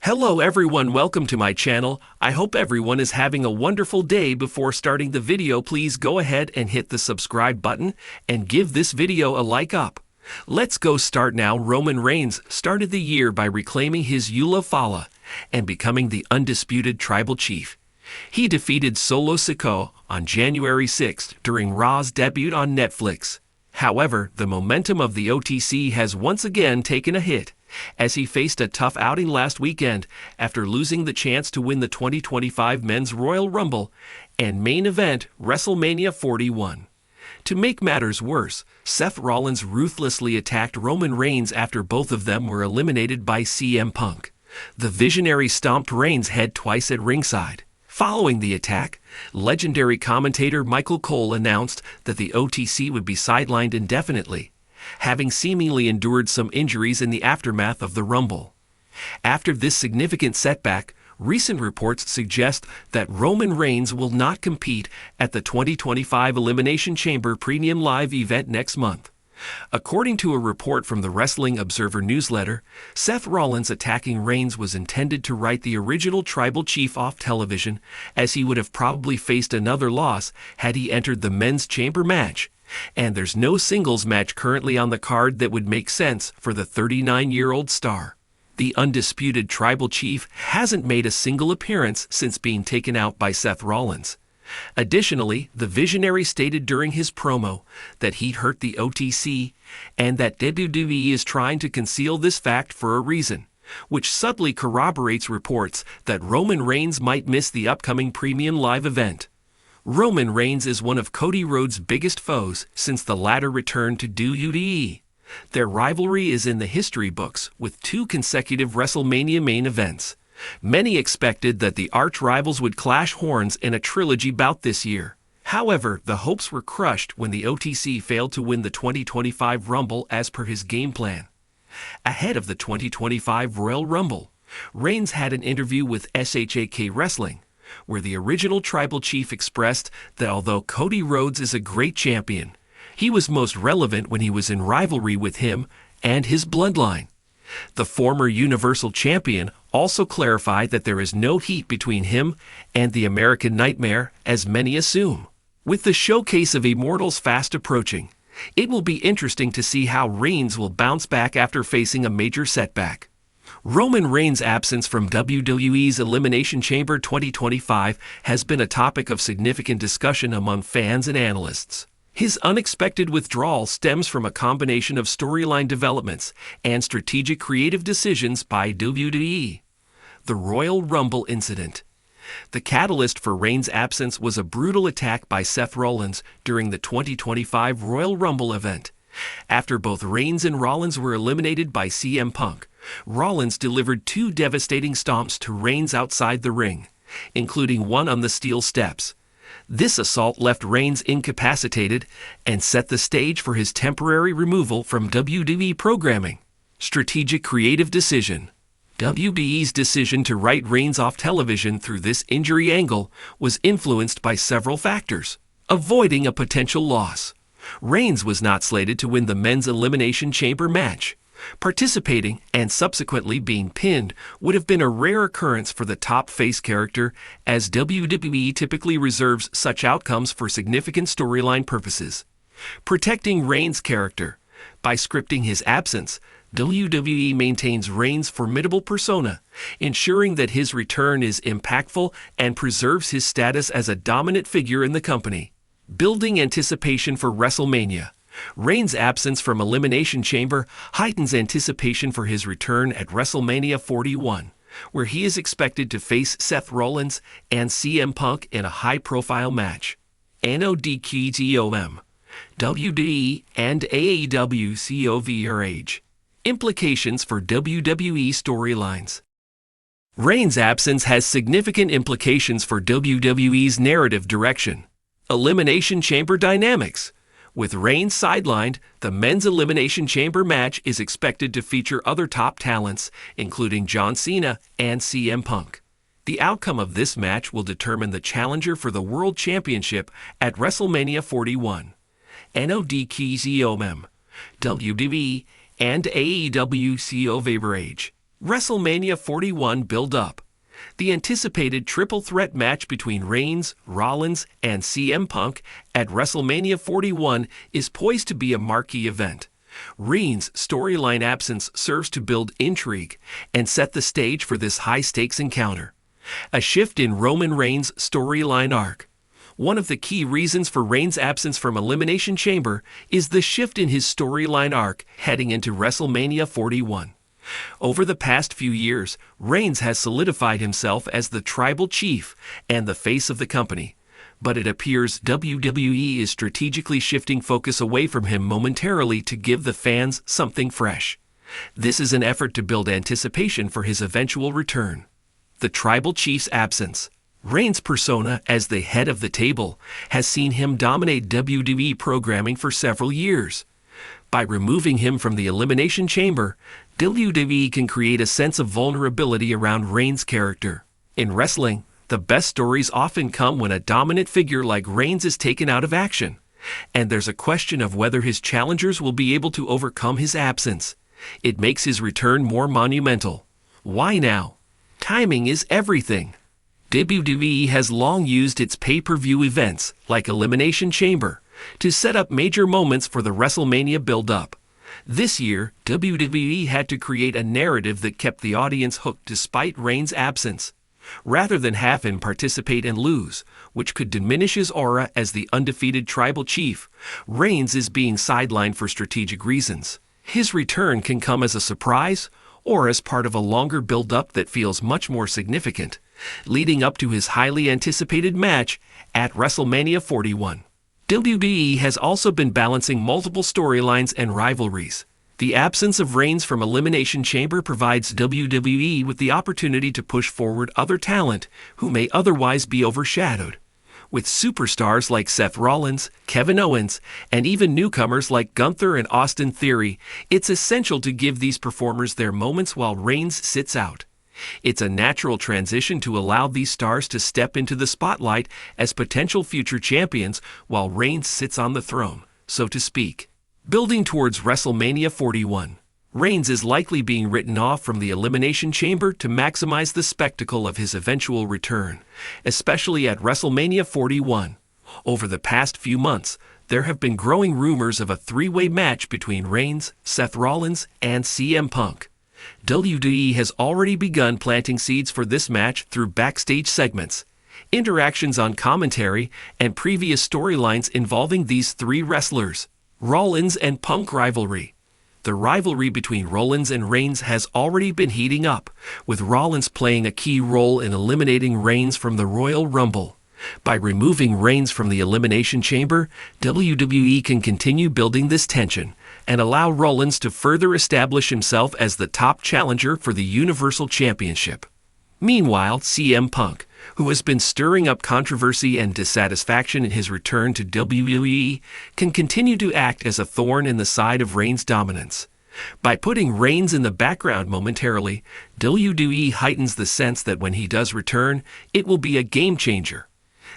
Hello everyone, welcome to my channel. I hope everyone is having a wonderful day. Before starting the video, please go ahead and hit the subscribe button and give this video a like up. Let's go start now. Roman Reigns started the year by reclaiming his Euler and becoming the undisputed tribal chief. He defeated Solo Sikoa on January 6th during Raw's debut on Netflix. However, the momentum of the OTC has once again taken a hit, as he faced a tough outing last weekend after losing the chance to win the 2025 Men's Royal Rumble and main event WrestleMania 41. To make matters worse, Seth Rollins ruthlessly attacked Roman Reigns after both of them were eliminated by CM Punk. The Visionary stomped Reigns' head twice at ringside. Following the attack, legendary commentator Michael Cole announced that the OTC would be sidelined indefinitely, having seemingly endured some injuries in the aftermath of the Rumble. After this significant setback, recent reports suggest that Roman Reigns will not compete at the 2025 Elimination Chamber Premium Live event next month. According to a report from the Wrestling Observer newsletter, Seth Rollins attacking Reigns was intended to write the original tribal chief off television, as he would have probably faced another loss had he entered the men's chamber match. And there's no singles match currently on the card that would make sense for the 39-year-old star. The undisputed tribal chief hasn't made a single appearance since being taken out by Seth Rollins. Additionally, the Visionary stated during his promo that he'd hurt the OTC and that WWE is trying to conceal this fact for a reason, which subtly corroborates reports that Roman Reigns might miss the upcoming Premium Live event. Roman Reigns is one of Cody Rhodes' biggest foes since the latter returned to WWE. Their rivalry is in the history books, with 2 consecutive WrestleMania main events. Many expected that the arch-rivals would clash horns in a trilogy bout this year. However, the hopes were crushed when the OTC failed to win the 2025 Rumble as per his game plan. Ahead of the 2025 Royal Rumble, Reigns had an interview with SHAK Wrestling, where the original tribal chief expressed that although Cody Rhodes is a great champion, he was most relevant when he was in rivalry with him and his bloodline. The former Universal Champion also clarified that there is no heat between him and the American Nightmare, as many assume. With the showcase of Immortals fast approaching, it will be interesting to see how Reigns will bounce back after facing a major setback. Roman Reigns' absence from WWE's Elimination Chamber 2025 has been a topic of significant discussion among fans and analysts. His unexpected withdrawal stems from a combination of storyline developments and strategic creative decisions by WWE. The Royal Rumble incident. The catalyst for Reigns' absence was a brutal attack by Seth Rollins during the 2025 Royal Rumble event. After both Reigns and Rollins were eliminated by CM Punk, Rollins delivered 2 devastating stomps to Reigns outside the ring, including one on the steel steps. This assault left Reigns incapacitated and set the stage for his temporary removal from WWE programming. Strategic creative decision. WWE's decision to write Reigns off television through this injury angle was influenced by several factors. Avoiding a potential loss. Reigns was not slated to win the men's Elimination Chamber match. Participating and subsequently being pinned would have been a rare occurrence for the top face character, as WWE typically reserves such outcomes for significant storyline purposes. Protecting Reigns' character. By scripting his absence, WWE maintains Reigns' formidable persona, ensuring that his return is impactful and preserves his status as a dominant figure in the company. Building anticipation for WrestleMania. Reigns' absence from Elimination Chamber heightens anticipation for his return at WrestleMania 41, where he is expected to face Seth Rollins and CM Punk in a high-profile match. NODKTOM. WWE and AEW COVRH. Implications for WWE storylines. Reigns' absence has significant implications for WWE's narrative direction. Elimination Chamber dynamics. With Reigns sidelined, the men's Elimination Chamber match is expected to feature other top talents, including John Cena and CM Punk. The outcome of this match will determine the challenger for the World Championship at WrestleMania 41. NODKZOM. WWE and AEW COVRH. WrestleMania 41 build-up. The anticipated triple threat match between Reigns, Rollins, and CM Punk at WrestleMania 41 is poised to be a marquee event. Reigns' storyline absence serves to build intrigue and set the stage for this high-stakes encounter. A shift in Roman Reigns' storyline arc. One of the key reasons for Reigns' absence from Elimination Chamber is the shift in his storyline arc heading into WrestleMania 41. Over the past few years, Reigns has solidified himself as the tribal chief and the face of the company, but it appears WWE is strategically shifting focus away from him momentarily to give the fans something fresh. This is an effort to build anticipation for his eventual return. The tribal chief's absence. Reigns' persona as the head of the table has seen him dominate WWE programming for several years. By removing him from the Elimination Chamber, WWE can create a sense of vulnerability around Reigns' character. In wrestling, the best stories often come when a dominant figure like Reigns is taken out of action, and there's a question of whether his challengers will be able to overcome his absence. It makes his return more monumental. Why now? Timing is everything. WWE has long used its pay-per-view events, like Elimination Chamber, to set up major moments for the WrestleMania build-up. This year, WWE had to create a narrative that kept the audience hooked despite Reigns' absence, rather than have him participate and lose, which could diminish his aura as the undefeated tribal chief. Reigns is being sidelined for strategic reasons. His return can come as a surprise or as part of a longer build-up that feels much more significant, leading up to his highly anticipated match at WrestleMania 41. WWE has also been balancing multiple storylines and rivalries. The absence of Reigns from Elimination Chamber provides WWE with the opportunity to push forward other talent who may otherwise be overshadowed. With superstars like Seth Rollins, Kevin Owens, and even newcomers like Gunther and Austin Theory, it's essential to give these performers their moments while Reigns sits out. It's a natural transition to allow these stars to step into the spotlight as potential future champions while Reigns sits on the throne, so to speak. Building towards WrestleMania 41, Reigns is likely being written off from the Elimination Chamber to maximize the spectacle of his eventual return, especially at WrestleMania 41. Over the past few months, there have been growing rumors of a three-way match between Reigns, Seth Rollins, and CM Punk. WWE has already begun planting seeds for this match through backstage segments, interactions on commentary, and previous storylines involving these three wrestlers. Rollins and Punk rivalry. The rivalry between Rollins and Reigns has already been heating up, with Rollins playing a key role in eliminating Reigns from the Royal Rumble. By removing Reigns from the Elimination Chamber, WWE can continue building this tension and allow Rollins to further establish himself as the top challenger for the Universal Championship. Meanwhile, CM Punk, who has been stirring up controversy and dissatisfaction in his return to WWE, can continue to act as a thorn in the side of Reigns' dominance. By putting Reigns in the background momentarily, WWE heightens the sense that when he does return, it will be a game-changer.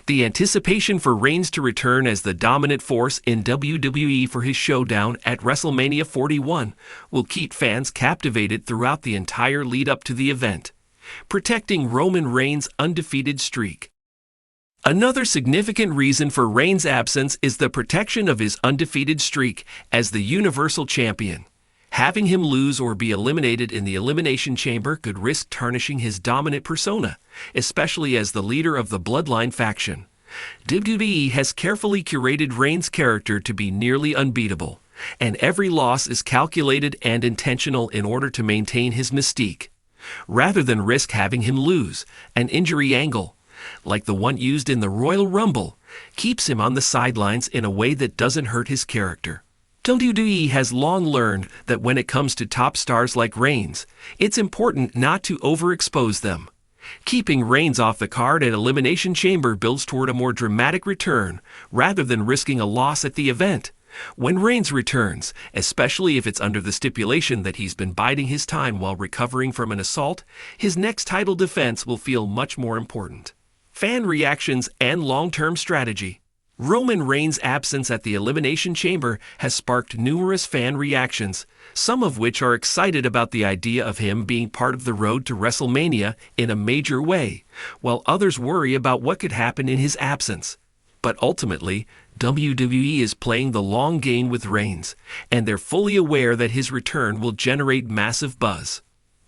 The anticipation for Reigns to return as the dominant force in WWE for his showdown at WrestleMania 41 will keep fans captivated throughout the entire lead-up to the event, protecting Roman Reigns' undefeated streak. Another significant reason for Reigns' absence is the protection of his undefeated streak as the Universal Champion. Having him lose or be eliminated in the Elimination Chamber could risk tarnishing his dominant persona, especially as the leader of the Bloodline faction. WWE has carefully curated Reigns' character to be nearly unbeatable, and every loss is calculated and intentional in order to maintain his mystique. Rather than risk having him lose, an injury angle, like the one used in the Royal Rumble, keeps him on the sidelines in a way that doesn't hurt his character. WWE has long learned that when it comes to top stars like Reigns, it's important not to overexpose them. Keeping Reigns off the card at Elimination Chamber builds toward a more dramatic return, rather than risking a loss at the event. When Reigns returns, especially if it's under the stipulation that he's been biding his time while recovering from an assault, his next title defense will feel much more important. Fan reactions and long-term strategy. Roman Reigns' absence at the Elimination Chamber has sparked numerous fan reactions, some of which are excited about the idea of him being part of the road to WrestleMania in a major way, while others worry about what could happen in his absence. But ultimately, WWE is playing the long game with Reigns, and they're fully aware that his return will generate massive buzz.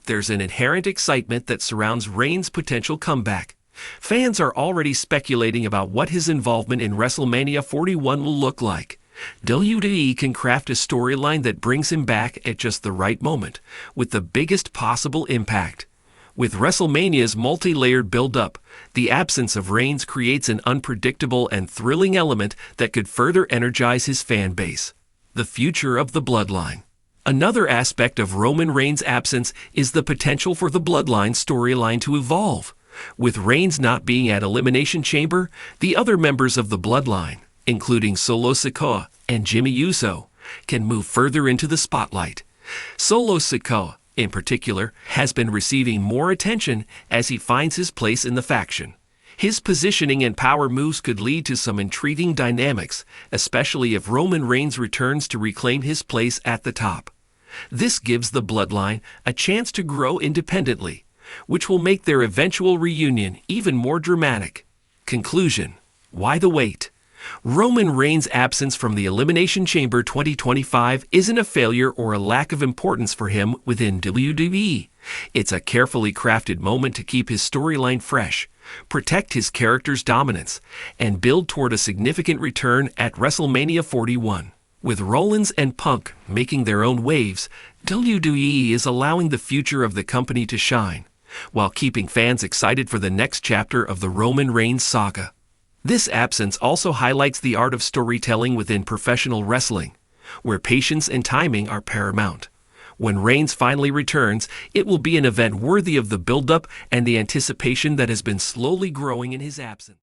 There's an inherent excitement that surrounds Reigns' potential comeback. Fans are already speculating about what his involvement in WrestleMania 41 will look like. WWE can craft a storyline that brings him back at just the right moment, with the biggest possible impact. With WrestleMania's multi-layered build-up, the absence of Reigns creates an unpredictable and thrilling element that could further energize his fan base. The future of the Bloodline. Another aspect of Roman Reigns' absence is the potential for the Bloodline storyline to evolve. With Reigns not being at Elimination Chamber, the other members of the Bloodline, including Solo Sikoa and Jimmy Uso, can move further into the spotlight. Solo Sikoa, in particular, has been receiving more attention as he finds his place in the faction. His positioning and power moves could lead to some intriguing dynamics, especially if Roman Reigns returns to reclaim his place at the top. This gives the Bloodline a chance to grow independently, which will make their eventual reunion even more dramatic. Conclusion: why the wait? Roman Reigns' absence from the Elimination Chamber 2025 isn't a failure or a lack of importance for him within WWE. It's a carefully crafted moment to keep his storyline fresh, protect his character's dominance, and build toward a significant return at WrestleMania 41. With Rollins and Punk making their own waves, WWE is allowing the future of the company to shine, while keeping fans excited for the next chapter of the Roman Reigns saga. This absence also highlights the art of storytelling within professional wrestling, where patience and timing are paramount. When Reigns finally returns, it will be an event worthy of the build-up and the anticipation that has been slowly growing in his absence.